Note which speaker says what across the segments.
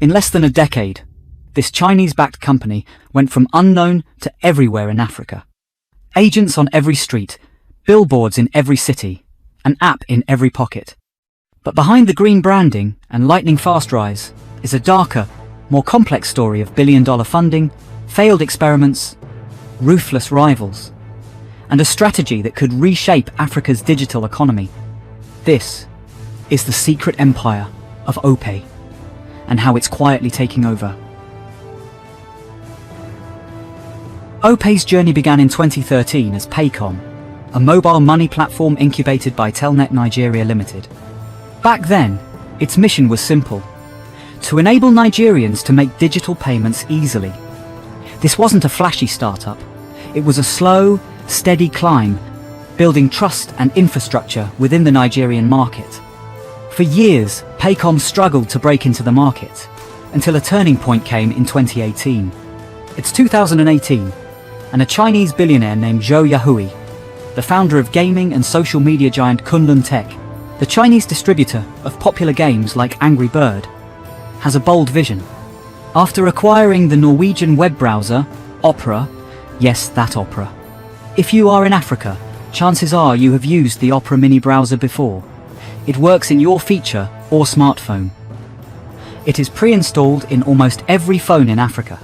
Speaker 1: In less than a decade, this Chinese-backed company went from unknown to everywhere in Africa. Agents on every street, billboards in every city, an app in every pocket. But behind the green branding and lightning-fast rise is a darker, more complex story of billion-dollar funding, failed experiments, ruthless rivals, and a strategy that could reshape Africa's digital economy. This is the secret empire of Opay, and how it's quietly taking over. Opay's journey began in 2013 as Paycom, a mobile money platform incubated by Telnet Nigeria Limited. Back then, its mission was simple: to enable Nigerians to make digital payments easily. This wasn't a flashy startup. It was a slow, steady climb, building trust and infrastructure within the Nigerian market. For years, Paycom struggled to break into the market, until a turning point came in 2018. It's 2018, and a Chinese billionaire named Zhou Yahui, the founder of gaming and social media giant Kunlun Tech, the Chinese distributor of popular games like Angry Bird, has a bold vision. After acquiring the Norwegian web browser, Opera, yes, that Opera. If you are in Africa, chances are you have used the Opera mini browser before. It works in your feature or smartphone. It is pre-installed in almost every phone in Africa.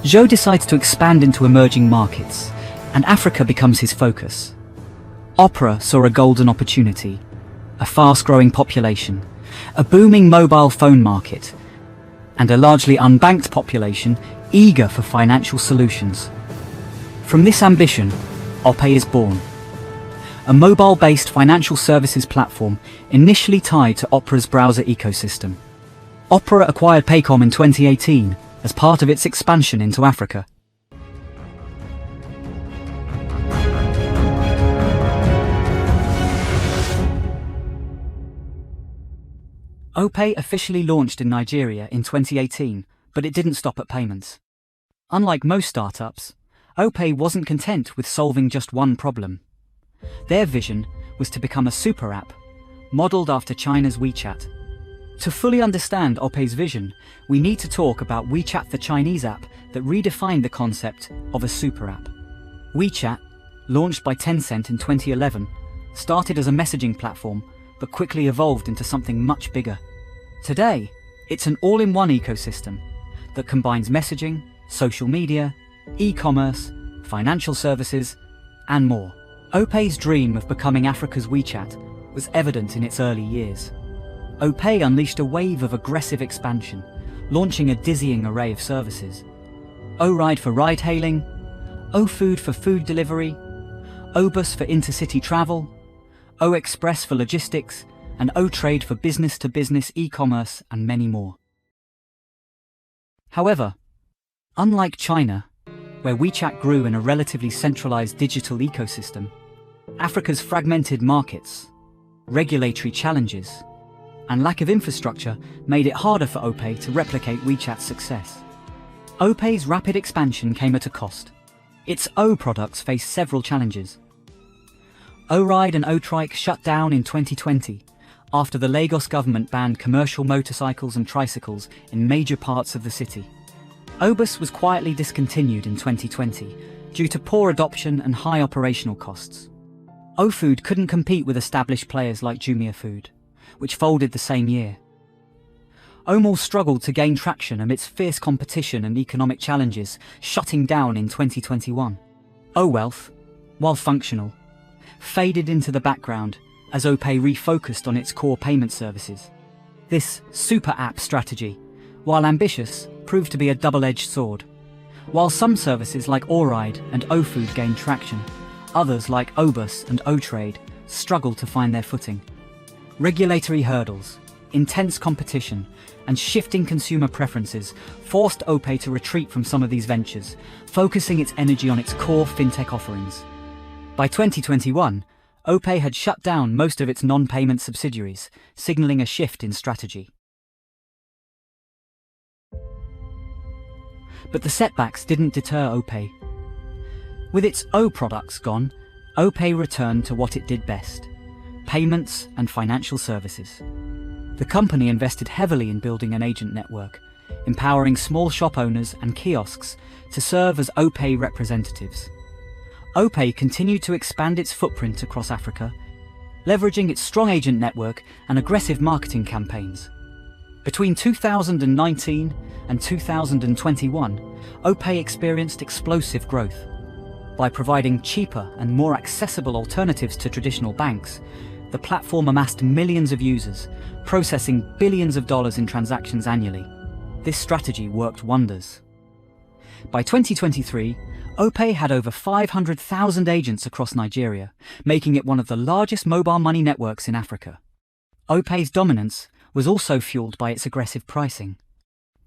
Speaker 1: Zhou decides to expand into emerging markets, and Africa becomes his focus. Opera saw a golden opportunity, a fast-growing population, a booming mobile phone market, and a largely unbanked population eager for financial solutions. From this ambition, Opay is born. A mobile-based financial services platform initially tied to Opera's browser ecosystem. Opera acquired Paycom in 2018 as part of its expansion into Africa. Opay officially launched in Nigeria in 2018, but it didn't stop at payments. Unlike most startups, Opay wasn't content with solving just one problem. Their vision was to become a super app, modeled after China's WeChat. To fully understand Opay's vision, we need to talk about WeChat, the Chinese app that redefined the concept of a super app. WeChat, launched by Tencent in 2011, started as a messaging platform, but quickly evolved into something much bigger. Today, it's an all-in-one ecosystem that combines messaging, social media, e-commerce, financial services, and more. Opay's dream of becoming Africa's WeChat was evident in its early years. Opay unleashed a wave of aggressive expansion, launching a dizzying array of services. O-Ride for ride-hailing, O-Food for food delivery, O-Bus for intercity travel, O-Express for logistics, and O-Trade for business-to-business e-commerce, and many more. However, unlike China, where WeChat grew in a relatively centralized digital ecosystem, Africa's fragmented markets, regulatory challenges, and lack of infrastructure made it harder for Opay to replicate WeChat's success. Opay's rapid expansion came at a cost. Its O products faced several challenges. O-Ride and O-Trike shut down in 2020 after the Lagos government banned commercial motorcycles and tricycles in major parts of the city. O-Bus was quietly discontinued in 2020 due to poor adoption and high operational costs. O-Food couldn't compete with established players like Jumia Food, which folded the same year. O-Mall struggled to gain traction amidst fierce competition and economic challenges, shutting down in 2021. O-Wealth, while functional, faded into the background as Opay refocused on its core payment services. This super app strategy, while ambitious, proved to be a double-edged sword. While some services like O-Ride and O-Food gained traction, others like O-Bus and O-Trade struggled to find their footing. Regulatory hurdles, intense competition, and shifting consumer preferences forced Opay to retreat from some of these ventures, focusing its energy on its core fintech offerings. By 2021, Opay had shut down most of its non-payment subsidiaries, signaling a shift in strategy. But the setbacks didn't deter Opay. With its O products gone, Opay returned to what it did best: payments and financial services. The company invested heavily in building an agent network, empowering small shop owners and kiosks to serve as Opay representatives. Opay continued to expand its footprint across Africa, leveraging its strong agent network and aggressive marketing campaigns. Between 2019 and 2021, Opay experienced explosive growth. By providing cheaper and more accessible alternatives to traditional banks, the platform amassed millions of users, processing billions of dollars in transactions annually. This strategy worked wonders. By 2023, Opay had over 500,000 agents across Nigeria, making it one of the largest mobile money networks in Africa. Opay's dominance was also fueled by its aggressive pricing.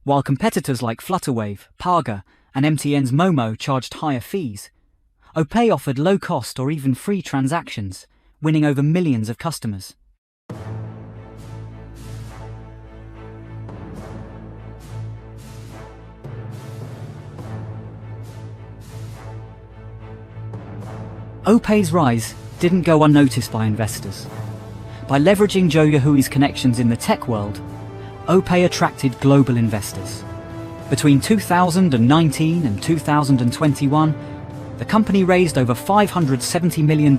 Speaker 1: While competitors like Flutterwave, Paga, and MTN's Momo charged higher fees, Opay offered low-cost or even free transactions, winning over millions of customers. Opay's rise didn't go unnoticed by investors. By leveraging Joe Yahui's connections in the tech world, Opay attracted global investors. Between 2019 and 2021, the company raised over $570 million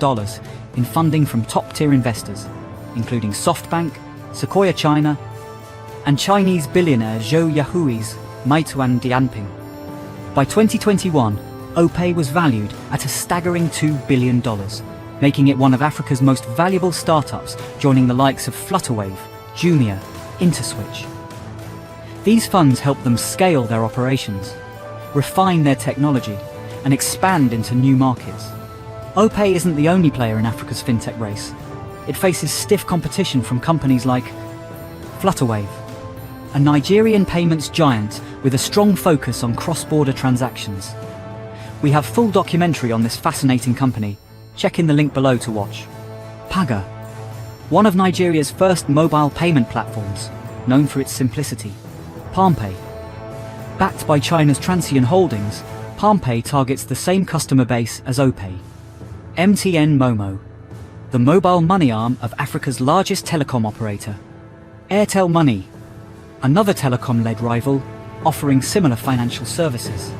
Speaker 1: in funding from top-tier investors, including SoftBank, Sequoia China, and Chinese billionaire Zhou Yahui's Meituan Dianping. By 2021, Opay was valued at a staggering $2 billion, making it one of Africa's most valuable startups, joining the likes of Flutterwave, Jumia, Interswitch. These funds helped them scale their operations, refine their technology, and expand into new markets. Opay isn't the only player in Africa's fintech race. It faces stiff competition from companies like Flutterwave, a Nigerian payments giant with a strong focus on cross-border transactions. We have full documentary on this fascinating company. Check in the link below to watch. Paga, one of Nigeria's first mobile payment platforms, known for its simplicity. PalmPay. Backed by China's Transsion Holdings, PalmPay targets the same customer base as Opay. MTN Momo, the mobile money arm of Africa's largest telecom operator. Airtel Money, another telecom-led rival, offering similar financial services.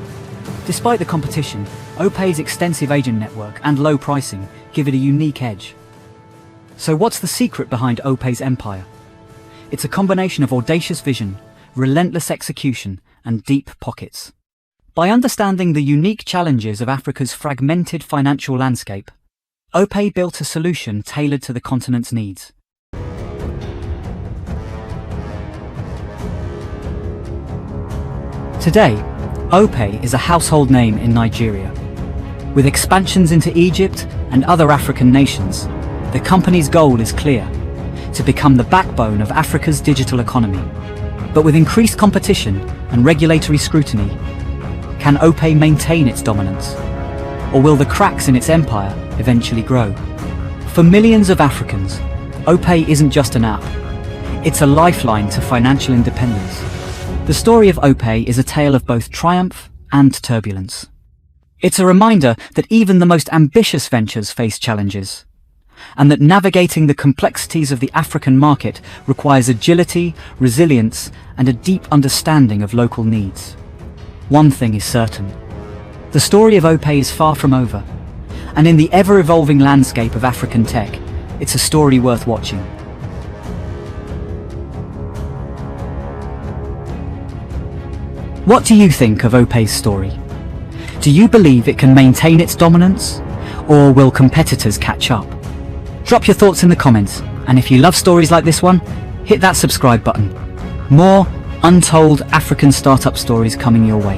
Speaker 1: Despite the competition, Opay's extensive agent network and low pricing give it a unique edge. So what's the secret behind Opay's empire? It's a combination of audacious vision, relentless execution, and deep pockets. By understanding the unique challenges of Africa's fragmented financial landscape, Opay built a solution tailored to the continent's needs. Today, Opay is a household name in Nigeria. With expansions into Egypt and other African nations, the company's goal is clear: to become the backbone of Africa's digital economy. But with increased competition and regulatory scrutiny, can Opay maintain its dominance? Or will the cracks in its empire eventually grow? For millions of Africans, Opay isn't just an app. It's a lifeline to financial independence. The story of Opay is a tale of both triumph and turbulence. It's a reminder that even the most ambitious ventures face challenges, and that navigating the complexities of the African market requires agility, resilience, and a deep understanding of local needs. One thing is certain: the story of Opay is far from over, and in the ever-evolving landscape of African tech, it's a story worth watching. What do you think of Opay's story? Do you believe it can maintain its dominance, or will competitors catch up? Drop your thoughts in the comments, and if you love stories like this one, hit that subscribe button. More untold African startup stories coming your way.